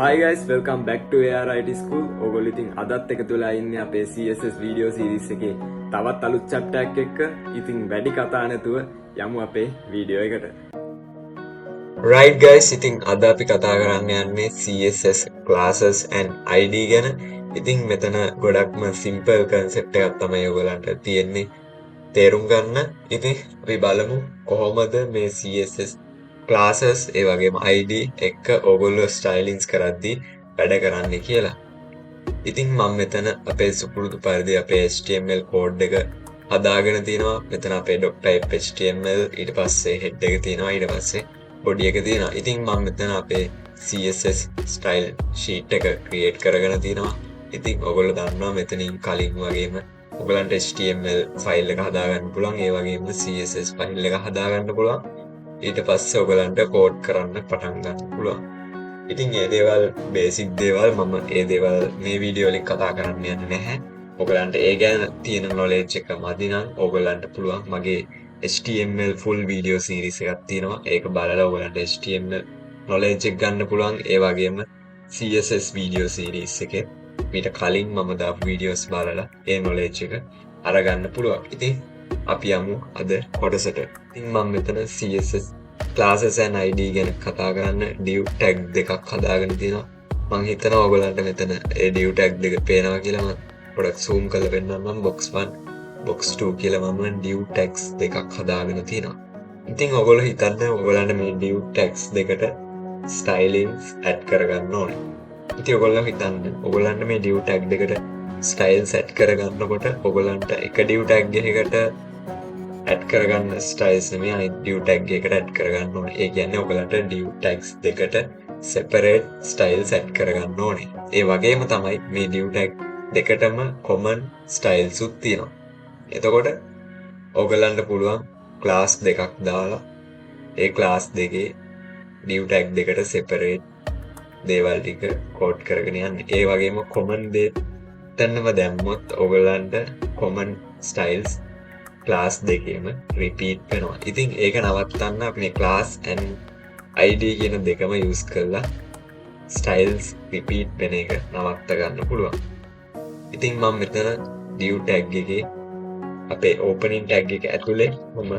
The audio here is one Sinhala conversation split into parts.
Hi guys, welcome back to ARIT School. ඔයගොල්ලෝ ඉතින් අදත් එකතු වෙලා ඉන්නේ අපේ CSS video series එකේ තවත් අලුත් chapter එකක් එක්ක. ඉතින් වැඩි කතා නැතුව යමු අපේ video එකට. Right guys, ඉතින් අද අපි කතා කරන්න යන්නේ CSS classes and ID ගැන. ඉතින් මෙතන ගොඩක්ම simple concept එකක් තමයි ඔයගලන්ට තියෙන්නේ තේරුම් ගන්න. ඉතින් අපි බලමු කොහොමද මේ CSS classes ඒ වගේම ID එක ඔයගොල්ලෝ stylings කරද්දී වැඩ කරන්නේ කියලා. ඉතින් මම මෙතන අපේ සුපුරුදු පරිදි අපේ HTML code එක හදාගෙන තිනවා. මෙතන අපේ .type HTML ඊට පස්සේ head එක තියෙනවා, ඊට පස්සේ body එක තියෙනවා. ඉතින් මම මෙතන අපේ CSS style sheet එක create කරගෙන තිනවා. ඉතින් ඔයගොල්ලෝ දන්නවා මෙතනින් කලින් වගේම ඔයගලන්ට HTML file එක හදාගන්න පුළුවන්, ඒ වගේම CSS file එක හදාගන්න පුළුවන්. ඊට පස්සේ ඔයගලන්ට කෝඩ් කරන්න පටන් ගන්න පුළුවන්. ඉතින් මේ දේවල් බේසික් දේවල් මම ඒ දේවල් මේ වීඩියෝ වලින් කතා කරන්න යන්නේ නැහැ. ඔයගලන්ට ඒ ගැන තියෙන knowledge එක මදි නම් ඔයගලන්ට පුළුවන් මගේ HTML full video series එකක් තියෙනවා. ඒක බලලා ඔයගලන්ට HTML knowledge එක ගන්න පුළුවන්. ඒ වගේම CSS video series එකේ මීට කලින් මම දාපු videos බලලා ඒ knowledge එක අරගන්න පුළුවන්. ඉතින් අපි යමු අද කොටසට. ඉතින් මම මෙතන CSS classes and ID ගැන කතා කරන්න div tag දෙකක් හදාගෙන තියෙනවා. මම හිතනවා ඔයගලන්ට මෙතන ඒ div tag දෙක පේනවා කියලා. මම පොඩක් zoom කරලා පෙන්නන්නම්. box 1 box 2 කියලා මම div tags දෙකක් හදාගෙන තියෙනවා. ඉතින් ඔයගොල්ලෝ හිතන්න ඔයගලන්ට මේ div tags දෙකට stylings add කරගන්න ඕනේ. ඉතින් ඔයගොල්ලෝ හිතන්න ඔයගලන්ට මේ div tag දෙකට style set කරගන්නකොට ඔයගලන්ට එක div tag එකකට add කරගන්න styles නෙමෙයි අනිත් div tag එකකට add කරගන්න ඕනේ. ඒ කියන්නේ ඔයගලන්ට div tags දෙකට separate style set කරගන්න ඕනේ. ඒ වගේම තමයි මේ div tag දෙකටම common styles උත් තියෙනවා. එතකොට ඔයගලන්ට පුළුවන් class දෙකක් දාලා ඒ class දෙකේ div tag දෙකට separate දේවල් ටික code කරගෙන යන්න. ඒ වගේම common දේ තැන්නම දැම්මොත් ඔයගලන්ට common styles class දෙකේම repeat වෙනවා. ඉතින් ඒක නවත්තන්න අපි මේ class and ID කියන දෙකම use කරලා styles repeat වෙන එක නවත්ත ගන්න පුළුවන්. ඉතින් මම මෙතන div tag එකේ අපේ opening tag එක ඇතුලේ මම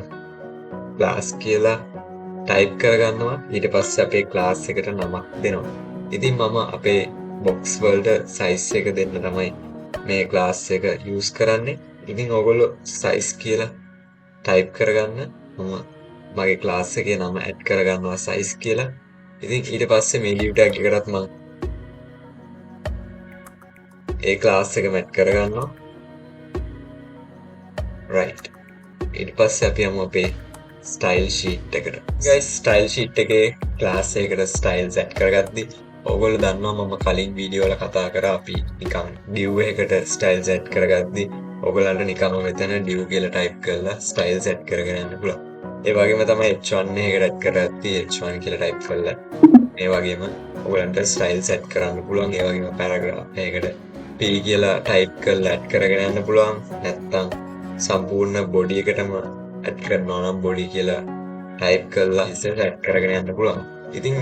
class කියලා type කරගන්නවා. ඊට පස්සේ අපේ class එකට නමක් දෙනවා. ඉතින් මම අපේ box වලට size එක දෙන්න තමයි මේ class එක use කරන්නේ. ඉතින් ඔයගොල්ලෝ size කියලා type කරගන්න. මම මගේ class එකේ නම add කරගන්නවා size කියලා. ඉතින් ඊට පස්සේ මේ div tag එකටත් මම ඒ class එකම add කරගන්නවා. right. ඊට පස්සේ අපි යමු අපේ style sheet එකට. guys, style sheet එකේ class එකකට styles add කරගද්දී ඔයගොල්ලෝ දන්නවා මම කලින් වීඩියෝ වල කතා කරා අපි නිකන් div එකකට styles add කරගද්දී ඔයගලන්ට නිකම්ම මෙතන div කියලා type කරලා style set කරගෙන යන්න පුළුවන්. ඒ වගේම තමයි h1 එකට add කරද්දී h1 කියලා type කරලා මේ වගේම ඔයගලන්ට style set කරන්න පුළුවන්. ඒ වගේම paragraph එකකට p කියලා type කරලා add කරගෙන යන්න පුළුවන්. නැත්නම් සම්පූර්ණ body එකටම add කරනවා නම් body කියලා type කරලා ඉස්සරහට add කරගෙන යන්න පුළුවන්. ඉතින්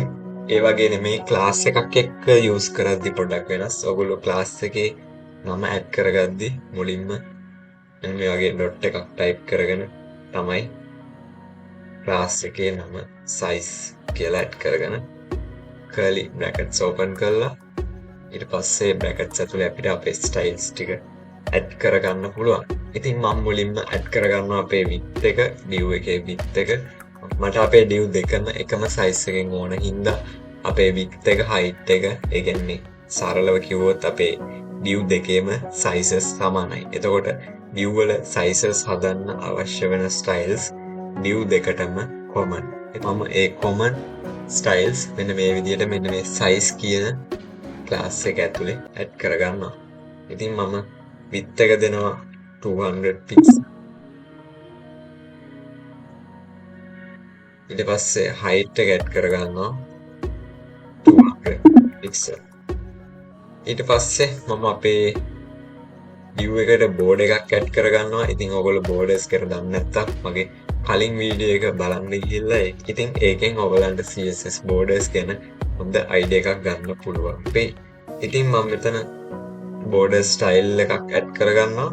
ඒ වගේ නෙමෙයි class එකක් එක්ක use කරද්දී පොඩ්ඩක් වෙනස්. ඔයගොල්ලෝ class එකේ නම add කරගද්දී මුලින්ම මේ වගේ dot එකක් type කරගෙන තමයි class එකේ නම size කියලා add කරගෙන curly brackets open කරලා ඊට පස්සේ brackets ඇතුලේ අපිට අපේ styles ටික add කරගන්න පුළුවන්. ඉතින් මම මුලින්ම add කරගන්නවා අපේ width එක, div එකේ width එක. මට අපේ div දෙකම එකම size එකෙන් ඕන හින්දා අපේ width එක height එක ඒ කියන්නේ සරලව කිව්වොත් අපේ div දෙකේම sizes සමානයි. එතකොට div වල sizes හදන්න අවශ්‍ය වෙන styles div දෙකටම common. මම ඒ common styles මෙන්න මේ විදිහට මෙන්න මේ size කියන class එක ඇතුලේ add කරගන්නවා. ඉතින් මම width එක දෙනවා 200 pixels. ඊට පස්සේ height එක add කරගන්නවා 200 pixels. ඊට පස්සේ මම අපේ div එකට border එකක් add කරගන්නවා. ඉතින් ඔයගොල්ලෝ borders කියලා දන්නේ නැත්තම් මගේ කලින් වීඩියෝ එක බලන්න ගිහිල්ලා ඉතින් ඒකෙන් ඔයගලන්ට CSS borders ගැන හොඳ idea එකක් ගන්න පුළුවන්. ඉතින් මම මෙතන border style එකක් add කරගන්නවා.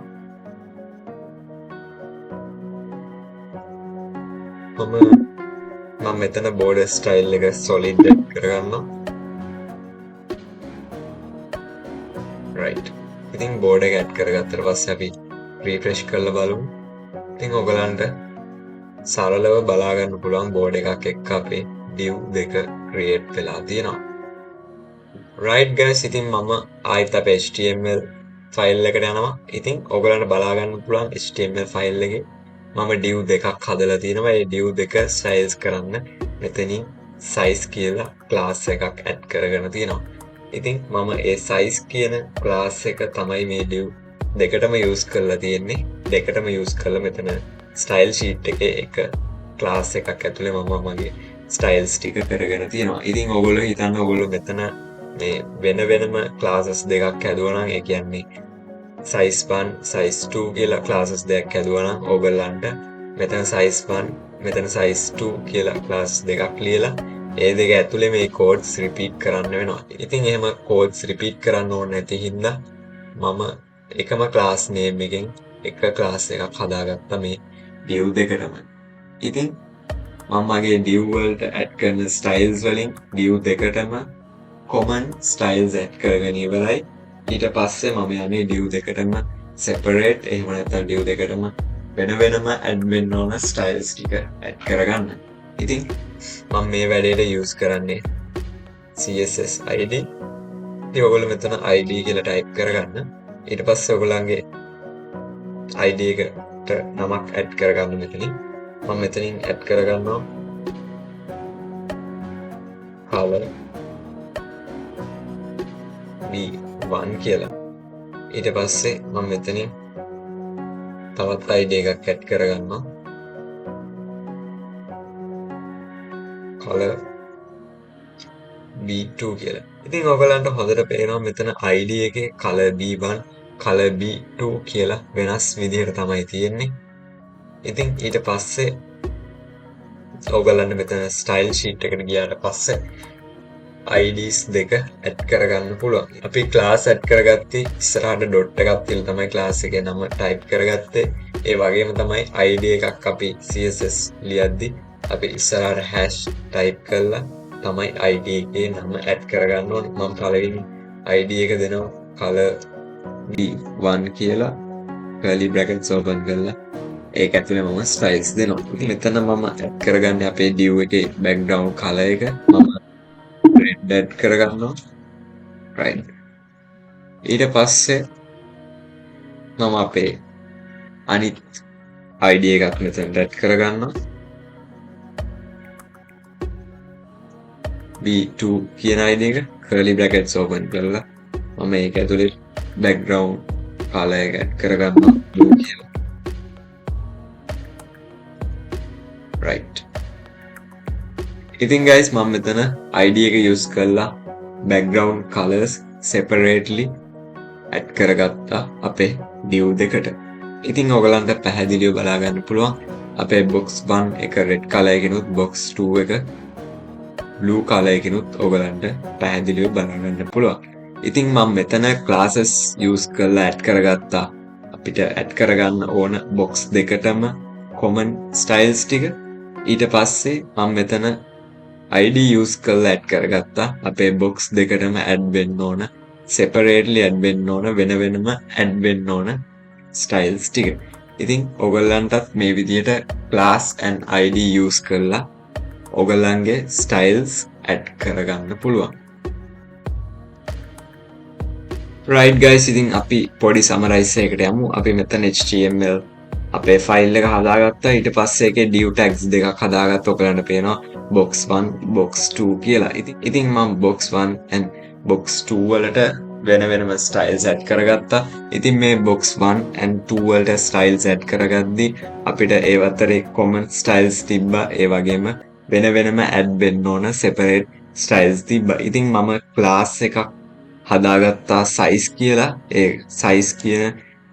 මම මෙතන border style එක solid add කරගන්නවා. right. ඉතින් border එක add කරගත්තට පස්සේ අපි refresh කරලා බලමු. ඉතින් ඔයගලන්ට සරලව බලා ගන්න පුළුවන් board එකක් එක්ක අපේ div දෙක create වෙලා තියෙනවා. right guys, ඉතින් මම ආයෙත් අපේ HTML file එකට යනවා. ඉතින් ඔයගලන්ට බලා ගන්න පුළුවන් HTML file එකේ මම div දෙකක් හදලා තියෙනවා. ඒ div දෙක styles කරන්න මෙතනින් size කියලා class එකක් add කරගෙන තියෙනවා. ඉතින් මම ඒ size කියන class එක තමයි මේ div දෙකටම use කරලා තියෙන්නේ. දෙකටම use කරලා මෙතන style sheet එකේ එක class එකක් ඇතුලේ මම මගේ styles ටික කරගෙන තියෙනවා. ඉතින් ඔයගොල්ලෝ හිතන්න ඔයගොල්ලෝ මෙතන මේ වෙනම classes දෙකක් හැදුවා නම් ඒ කියන්නේ size 1 size 2 කියලා classes දෙකක් හැදුවා නම් ඔයගොල්ලන්ට මෙතන size 1 මෙතන size 2 කියලා class දෙකක් ලියලා ඒ දෙක ඇතුලේ මේ codes repeat කරන්න වෙනවා. ඉතින් එහෙම codes repeat කරන්න ඕනේ නැති හින්දා මම එකම class name එකෙන් එක class එකක් හදාගත්තා මේ div දෙකටම. ඉතින් මම මගේ div වලට add කරන styles වලින් div දෙකටම common styles add කරගෙන ඉවරයි. ඊට පස්සේ මම යන්නේ div දෙකටම separate එහෙම නැත්නම් div දෙකටම වෙනම add වෙන්න ඕන styles ටික add කරගන්න. ඉතින් මම මේ වැඩේට use කරන්නේ CSS ID. ඉතින් ඔයගොල්ලෝ මෙතන ID කියලා type කරගන්න. ඊට පස්සේ ඔයගොල්ලන්ගේ ID එකට නමක් add කරගන්න මෙතනින්. මම මෙතනින් add කරගන්නවා color B1 කියලා. ඊට පස්සේ මම මෙතනින් තවත් ID එකක් add කරගන්නවා color B2 කියලා. ඉතින් ඔයගලන්ට හොඳට පේනවා මෙතන ID එකේ color B1 color B2 කියලා වෙනස් විදිහට තමයි තියෙන්නේ. ඉතින් ඊට පස්සේ ඔයගලන්ට මෙතන style sheet එකට ගියාට පස්සේ IDs දෙක add කරගන්න පුළුවන්. අපි class add කරගත්තේ ඉස්සරහට dot එකක් තියලා තමයි class එකේ නම type කරගත්තේ. ඒ වගේම තමයි ID එකක් අපි CSS ලියද්දි අපි ඉස්සරහට hash type කරලා තමයි ID එකේ නම add කරගන්න ඕනේ. මම පළවෙනි ID එක දෙනවා color B1 කියලා curly brackets open කරලා ඒක ඇතුලේ මම styles දෙනවා. ඉතින් මෙතන මම add කරගන්නේ අපේ div එකේ background color එක. මම red add කරගන්නවා. right. ඊට පස්සේ මම අපේ අනිත් ID එකක් මෙතන add කරගන්නවා. B2 කියන ID එක curly brackets open කරලා මම ඒක ඇතුලේ background color එක add කරගන්නවා blue කියලා. right. ඉතින් guys මම මෙතන ID එක use කරලා background colors separately add කරගත්තා අපේ div දෙකට. ඉතින් ඔයගලන්ට පැහැදිලිව බලා ගන්න පුළුවන් අපේ box 1 එක red color එකකිනුත් box 2 එක blue color එකකිනුත් ඔයගලන්ට පැහැදිලිව බලා ගන්න පුළුවන්. ඉතින් මම මෙතන classes use කරලා add කරගත්තා අපිට add කරගන්න ඕන box දෙකටම common styles ටික. ඊට පස්සේ මම මෙතන ID use කරලා add කරගත්තා අපේ box දෙකටම add වෙන්න ඕන separately add වෙන්න ඕන වෙනම add වෙන්න ඕන styles ටික. ඉතින් ඔයගලන්ටත් මේ විදිහට class and ID use කරලා ඔයගලන්ගේ styles add කරගන්න පුළුවන්. right guys, ඉතින් අපි පොඩි summarize එකකට යමු. අපි මෙතන HTML අපේ ෆයිල් එක හදාගත්තා. ඊට පස්සේ ඒකේ div tags දෙකක් හදාගත්තා. ඔයගලන්ට පේනවා box 1 box 2 කියලා. ඉතින් මම box 1 and box 2 වලට වෙනම styles add කරගත්තා. ඉතින් මේ box 1 and 2 වලට styles add කරගද්දි අපිට ඒ අතරේ common styles තිබ්බා. ඒ වගේම වෙනම add වෙන්න ඕන separate styles තිබ්බා. ඉතින් මම class එකක් හදාගත්තා size කියලා. ඒ size කියන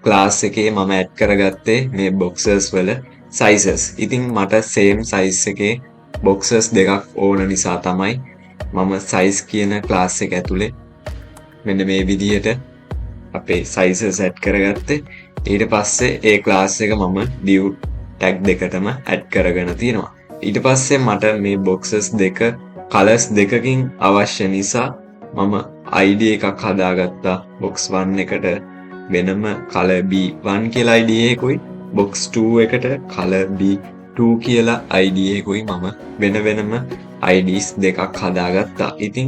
class එකේ මම add කරගත්තේ මේ boxes වල sizes. ඉතින් මට same size එකේ boxes දෙකක් ඕන නිසා තමයි මම size කියන class එක ඇතුලේ මෙන්න මේ විදිහට අපේ sizes add කරගත්තේ. ඊට පස්සේ ඒ class එක මම div tag දෙකටම add කරගෙන තියෙනවා. ඊට පස්සේ මට මේ boxes දෙක colors දෙකකින් අවශ්‍ය නිසා මම ID එකක් හදාගත්තා. box 1 එකට වෙනම color B1 කියලා ID එකකුයි box 2 එකට color B2 කියලා ID එකකුයි මම වෙනම IDs දෙකක් හදාගත්තා. ඉතින්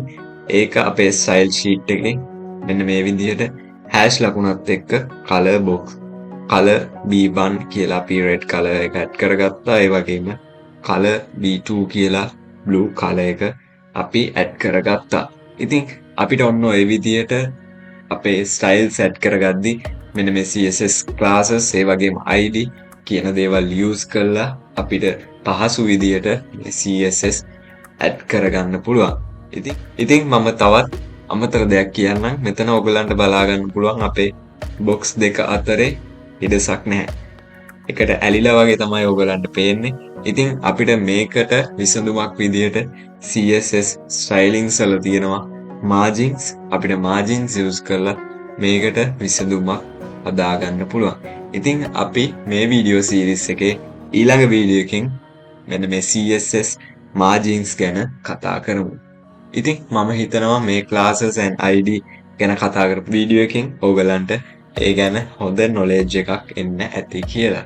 ඒක අපේ style sheet එකෙන් මෙන්න මේ විදිහට hash ලකුණත් එක්ක color box color B1 කියලා අපි red color එක add කරගත්තා. ඒ වගේම color B2 කියලා blue color එක අපි add කරගත්තා. ඉතින් අපිට ඔන්න ඔය විදිහට අපේ style set කරගද්දි මෙන්න මේ CSS classes ඒ වගේම ID කියන දේවල් use කරලා අපිට පහසු විදිහට මේ CSS add කරගන්න පුළුවන්. ඉතින් මම තවත් අමතර දෙයක් කියන්නම්. මෙතන ඔයගලන්ට බලා ගන්න පුළුවන් අපේ box දෙක අතරේ ඉඩසක් නැහැ. එකට ඇලිලා වගේ තමයි ඔයගලන්ට පේන්නේ. ඉතින් අපිට මේකට විසඳුමක් විදිහට CSS stylings වල තියෙනවා margins. අපිට margins use කරලා මේකට විසඳුමක් හදාගන්න පුළුවන්. ඉතින් අපි මේ වීඩියෝ සීරීස් එකේ ඊළඟ වීඩියෝ එකකින් මෙන්න මේ CSS margins ගැන කතා කරමු. ඉතින් මම හිතනවා මේ classes and ID ගැන කතා කරපු වීඩියෝ එකකින් ඔයගලන්ට ඒ ගැන හොඳ knowledge එකක් එන්න ඇති කියලා.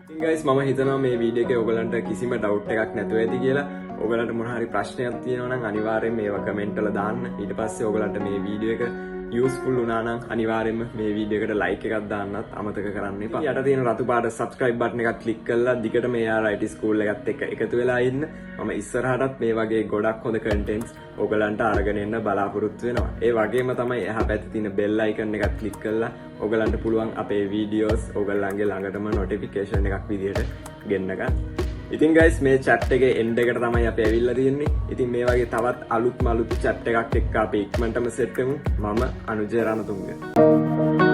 ඉතින් guys මම හිතනවා මේ වීඩියෝ එකේ ඔයගලන්ට කිසිම doubt එකක් නැතුව ඇති කියලා. ඔයගලන්ට මොන හරි ප්‍රශ්නයක් තියෙනවා නම් අනිවාර්යෙන් මේවා comment වල දාන්න. ඊට පස්සේ ඔයගලන්ට මේ වීඩියෝ එක useful වුණා නම් අනිවාර්යෙන්ම මේ වීඩියෝ එකට like එකක් දාන්නත් අමතක කරන්න එපා. යට තියෙන රතු පාට subscribe button එකක් click කරලා දිගටම AR IT school එකත් එක්ක එකතු වෙලා ඉන්න. මම ඉස්සරහටත් මේ වගේ ගොඩක් හොඳ contents ඔයගලන්ට අරගෙන එන්න බලාපොරොත්තු වෙනවා. ඒ වගේම තමයි එහා පැත්තේ තියෙන bell icon එකත් click කරලා ඔයගලන්ට පුළුවන් අපේ videos ඔයගලන්ගේ ළඟටම notification එකක් විදියට ගෙන්න ගන්න. ඉතින් guys මේ chat එකේ end එකට තමයි අපි ඇවිල්ලා තියෙන්නේ. ඉතින් මේ වගේ තවත් අලුත් chat එකක් එක්ක අපි ඉක්මනටම set වෙමු. මම අනුජය රණතුංග.